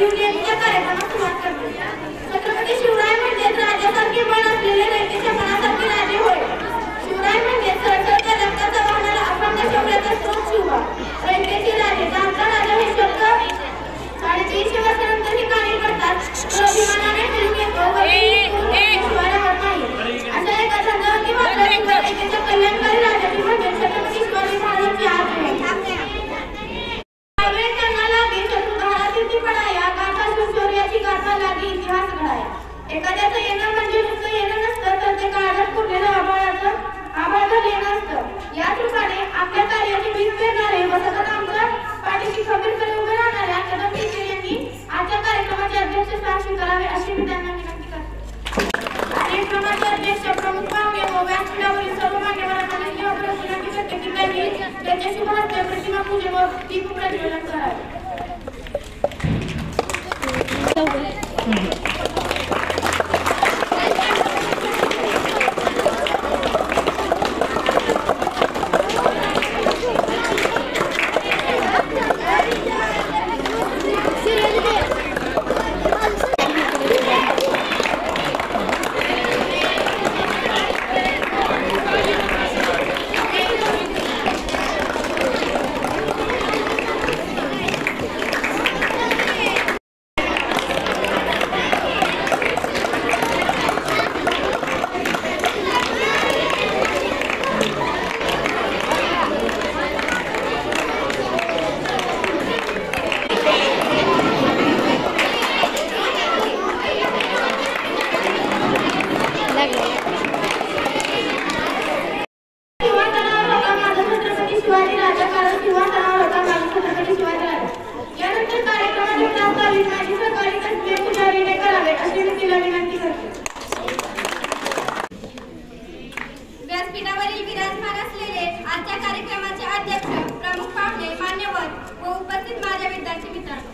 शिवजयंतीच्या कार्यक्रमात सुरुवात करते. छत्रपती शिवराय म्हणजे राजासारखे बळ असलेले रयतेच्या मनासारखे राजे होय. शिवराय म्हणजे सळसळत्या रक्ताचा वाहणारा अखंड शौर्याचा स्रोत शिवबा. रयतेचे राजे दांता राजा हे शब्द 350 वर्षानंतर ही कहाणी करतात. अभिमानाने फिरून येतो शिवाऱ्यावर नाही. अशा एका छंदावरती वाचल्यानंतर रयतेच्या कल्याणकारी राजाची म्हणजे छत्रपती शिवाजी महाराजांची आठ एखाद्याचं येणं म्हणजे नुसतं येणं नसतं, तर ते काळात पुरलेलं आभाळाचं येणं असतं. याच रूपाने आपल्या कार्याची भीत पेरणारे व सतत आमच्या पाठीशी खंबीरपणे उभे राहणाऱ्या कदम टीचर यांनी आजच्या कार्यक्रमाचे अध्यक्षस्थान स्वीकारावे अशी मी त्यांना विनंती करते. कार्यक्रमाचे अध्यक्ष प्रमुख पाहुणे व व्यासपीठावरील सर्व मान्यवरांना विनंती करते की त्यांनी त्यांच्या शुभ हस्ते प्रतिमा पूजन व दीप प्रज्वलन करावे. व्यासपीठावरील विराजमान असलेले आजच्या कार्यक्रमाचे अध्यक्ष प्रमुख पाहुणे मान्यवर व उपस्थित माझ्या विद्यार्थी मित्रांनो,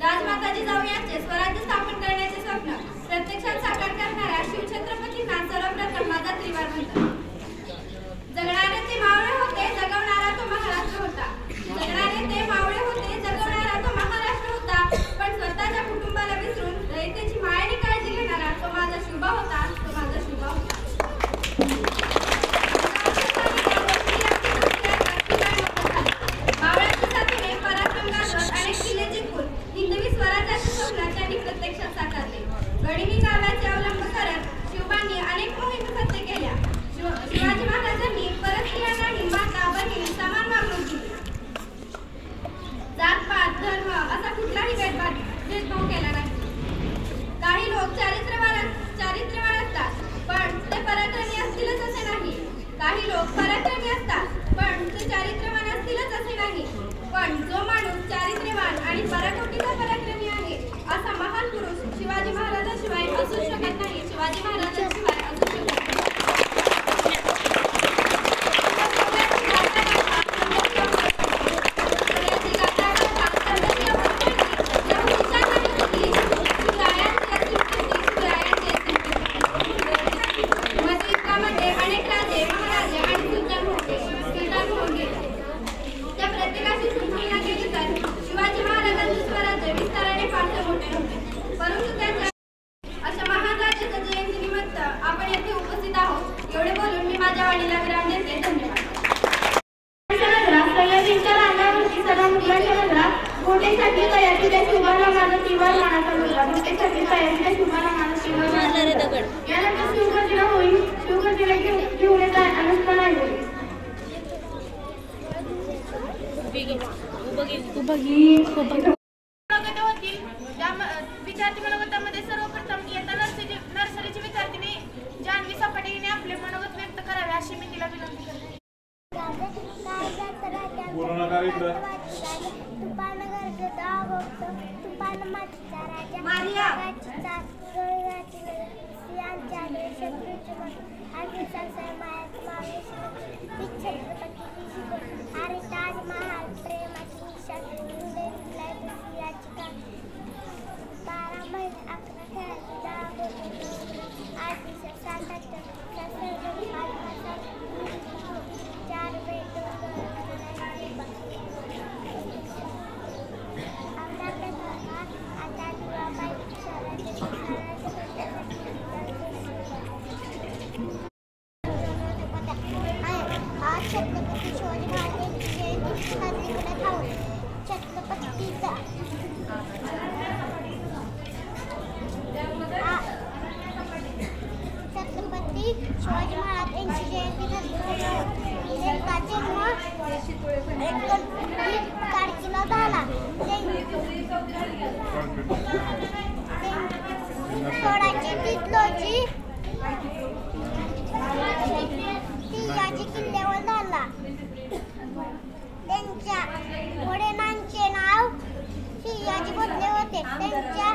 राजमाता जिजाऊ यांचे स्वराज्य स्थापन करण्याचे स्वप्न प्रत्यक्षात साकार करणाऱ्या शिवछत्रपतींना सर्वप्रथम माझा त्रिवार म्हणतात. जगणारे ते मावळे होते, जगवणारा तो महाराष्ट्र होता. जगणारे ते मावळे होते, जगवणारा तो महाराष्ट्र होता. पण स्वतःच्या कुटुंबाला विसरून रयतेची मायेने काळजी घेणारा तो माझा शिवबा होता, तो माझा शिवबा होता. मावळ्यांच्या साथीने पराक्रम गाजवत अनेक किल्ले जिंकून हिंदवी स्वराज्याचे स्वप्न त्यांनी प्रत्यक्षात साकारले. गडिमी काव्याचे अवलंब करत शिवबांनी अनेक मोहीम सत्य केल्या. शिवाजी महाराजांनी परस्त्रियांना नाही, माता बहीण समान वागणूक दिली. जातपात धर्म असा कुठलाही भेदभाव केला नाही. काही लोक चारित्र्यवान असतात, पण ते पराक्रमी असतीलच असे नाही. काही लोक पराक्रमी असतात, पण ते चारित्र्यवान असतीलच असे नाही. पण जो माणूस चारित्र्यवान आणि पराकोटीचा पराक्रमी आहे असा महान पुरुष शिवाजी महाराजांशिवाय असू शकत नाही. शिवाजी महाराजांशिवाय असू शकत नाही. विद्यार्थी मनोगतामध्ये सर्वप्रथम इयत्ता नर्सरीची विद्यार्थिनी जान्हवी सपाटे हिने आपले मनोगत व्यक्त करावे अशी मी तिला विनंती करते. छत्रपती शिवाजी महाराजांची जयंती साजरी करत आहोत. छत्रपतीचा छत्रपती शिवाजी महाराजांची जयंती साजरी करत आहोत. त्यांचा जन्म 29 तारखेला झाला. 16 सिंहाजी किल्ल्यावर झाला. त्यांच्या वडिलांचे नाव सिंहाजी भोसले होते. त्यांच्या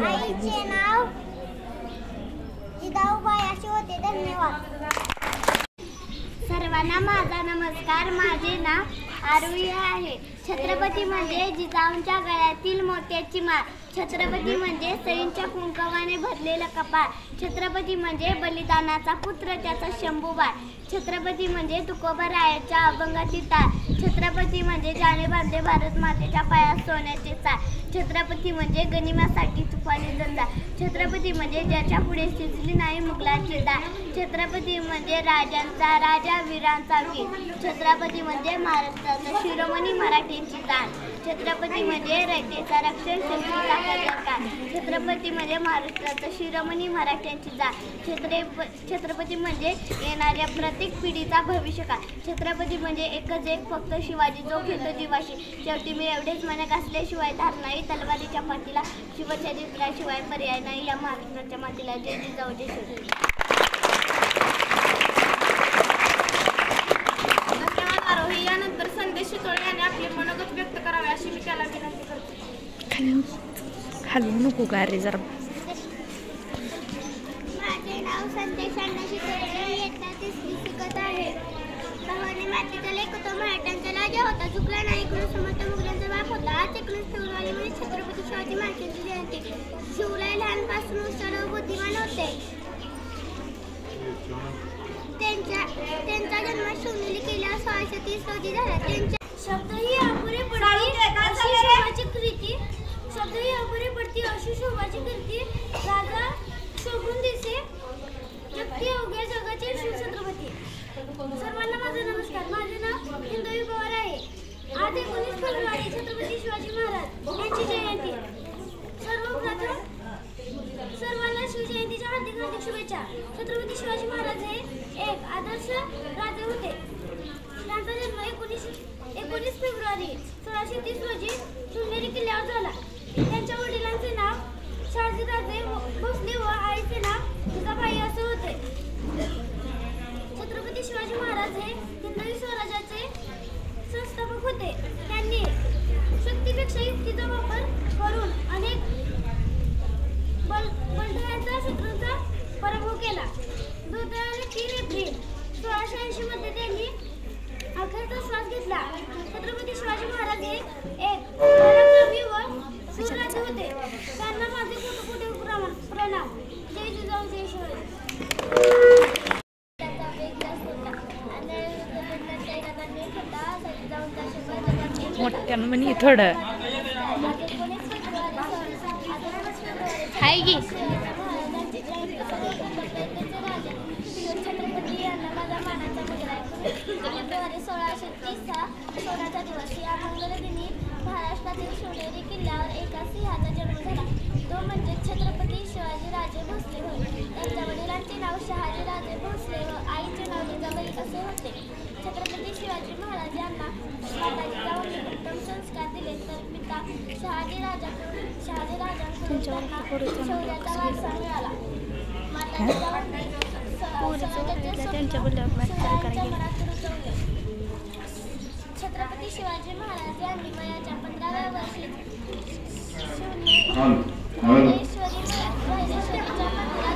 आईचे नाव जिजाऊबाई असे होते. धन्यवाद. सर्वांना माझा नमस्कार. माझे नाव आरुई आहे. छत्रपती म्हणजे जिजाऊंच्या गळ्यातील मोत्याची माळ. छत्रपती म्हणजे सईंच्या कुंकवाने भरलेलं कपाळ. छत्रपती म्हणजे बलिदानाचा पुत्र त्याचा शंभूबाळ. छत्रपती म्हणजे तुकोबारायाच्या अभंगाची टाळ. छत्रपती म्हणजे जाणे बांधे भारत मातेच्या पायात सोन्याचे चाळ. छत्रपती म्हणजे गनिमासाठी तुफानी जंदा. छत्रपती म्हणजे ज्याच्या पुढे शिजली नाही मुघलांची डाळ. छत्रपती म्हणजे राजांचा राजा वीरांचा वीर. छत्रपती म्हणजे महाराष्ट्राचा शिरोमणी मराठ्यांची जाण. छत्रपती म्हणजे रयतेचा रक्षण शक्तीचा कल्याणकार. छत्रपती म्हणजे महाराष्ट्राचा शिरोमणी मराठ्यांची जाण. छत्रपती म्हणजे येणाऱ्या प्रत्येक पिढीचा भविष्यकाळ. छत्रपती म्हणजे एकच एक फक्त शिवाजी जो घेतो जीवाशी. शेवटी मी एवढेच म्हणत असल्याशिवाय धार नाही तलवारीच्या पाठीला. शिवचरित्राशिवाय पर्याय नाही या महाराष्ट्राच्या मातीला. जय जिजाऊ जय शिवराय. धन्यवाद आरोही. यानंतर संदेश शितोळे यांनी आपले मनोगत व्यक्त करावे अशी मी त्याला विनंती करते. खाली नको का रे जरा. माझे नाव संदेश अण्णा शितोळे. इयत्ता 3री शिकत आहे. भवानी मातेचा लेक तो मराठ्यांचा राजा होता. चुकला नाही कुणी समर्थ मुघलांचा बाप होता. आज 19 फेब्रुवारी म्हणजे छत्रपती शिवाजी महाराजांची जयंती. शिवराय लहानपासून हुशार व बुद्धिमान होते. त्यांचा जन्म शिवनेरी किल्ल्यावर 1630 रोजी झाला. त्यांच्या शब्दही अपुरे पडती अशी शोभाची कृती. शब्दही अपुरे पडती अशी शोभाची कृती. राजा शोभून दिसे जगती अवघ्या जगाचे शिवछत्रपती. सर्वांना माझा नमस्कार. माझे नाव हिंदवी पवार आहे. आज 19 फेब्रुवारी छत्रपती शिवाजी महाराज यांची जयंती. सर्वप्रथम सर्वांना शिवजयंतीच्या हार्दिक शुभेच्छा. छत्रपती शिवाजी महाराज हे एक आदर्श राजे होते. त्यांचा जन्म 19 फेब्रुवारी 1630 रोजी शिवनेरी किल्ल्यावर झाला. त्यांच्या वडिलांचे नाव शहाजीराजे भोसले व आईचे नाव जिजाबाई असे होते. छत्रपती शिवाजी महाराज हे हिंदवी स्वराज्याचे संस्थापक होते. त्यांनी शक्तीपेक्षा युक्तीचा वापर करून अनेक बलढायांचा शत्रूंचा पराभव केला. दुर्दैवाने 3 एप्रिल 1680 मध्ये त्यांनी अखेरचा श्वास घेतला. छत्रपती शिवाजी महाराज हे एक पराक्रमी व शूर राजे होते. त्यांना माझे कोटी प्रणाम. जय जिजाऊ जय शिवराय. मोठ्यानं म्हणे थोडं हाय की. छत्रपती यांना माझा मानाचा मुलगा आहे. फेब्रुवारी 1630 सोनाचा दिवस या मंगलदिनी महाराष्ट्रातील शिवनेरी किल्ल्यावर एका सिंहाचा जन्म झाला. तो म्हणजे छत्रपती शिवाजी राजे भोसले होय. त्यांच्या वडिलांचे नाव शहाजीराजे भोसले व आईचे नाव जिजाबाई असे होते. छत्रपती शिवाजी महाराज यांना माता जिजाऊंनी उत्तम संस्कार दिले तर पिता शहाजीराजांकडून त्यांना शौर्याचा वारसा मिळाला. माता जिजाऊंनी त्यांच्या बोलल्यावर छत्रपती शिवाजी महाराज यांनी वयाच्या 15व्या वर्षी राजेश्वरीच्या मंदिरात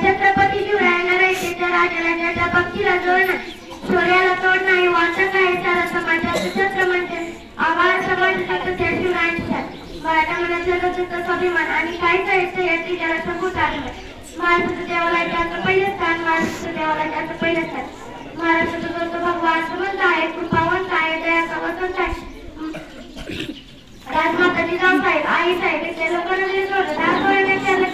छत्रपती शिवरायांना रयतेच्या राजाच्या पक्षीला जोड नाही. शौर्याला तोड नाही. वाचक आहे सारा समाजाचं छत्र म्हणजे आभार समाजाचा शिवरायांच्या मराठा मनाचा स्वाभिमान आणि काय साहित्य याची त्याला संपूट आहे. महाराष्ट्राचं देवालयाचं पहिलं स्थान. महाराष्ट्राचं देवालयाचं पहिलं स्थान. महाराष्ट्राचा जो भगवान समंत आहे, कृपावंत आहे, दयाचा वसंत आहे. राजमाता जिजाऊ साहेब आई साहेब इथले लोकांना जरी सोडलं तर आंदोलन विचारलं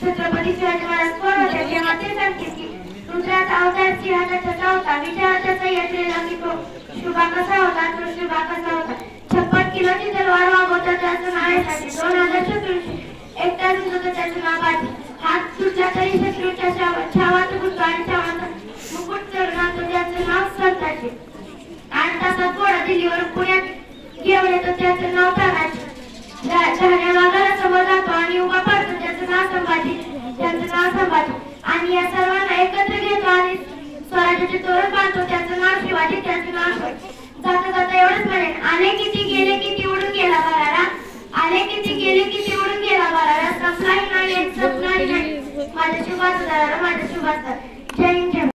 छत्रपती शिवाजी महाराज कोण होते तेव्हा ते सांगतील की रुद्राचा अवतार सिंहाचा चौथा विजयाचा सह्याद्रीला की तो शुभा कसा होता तो शुभा कसा होता 56 किलोची तलवार वागवता त्याचं नाव आहे 2000 शत्रूंशी एकटा होतं त्याचं नाव बाजी हात सुटला तरी शत्रूच्या छावात गुंतो आणि छावाचा मुकुट चढणार त्याचं नाव संताजी 8 तासात घोडा दिल्लीवरून पुण्यात घेऊन येतो त्याचं नाव तानाजी झाड्या वाघाला समोर जातो आणि उभा पडतो त्याचं नाव संभाजी आणि या सर्वांना एकत्र घेतो आणि स्वराज्याचे तोरण बांधतो त्याचं नाव शिवाजी त्याचं नाव जाता जाता एवढंच म्हणेन आले किती गेले किती उडून गेला बरारा आले किती गेले किती उडून गेला बरारा संपलाही नाही संपलाही नाही माझ्या शुभासदाराला माझ्या शुभासदार जय हिंद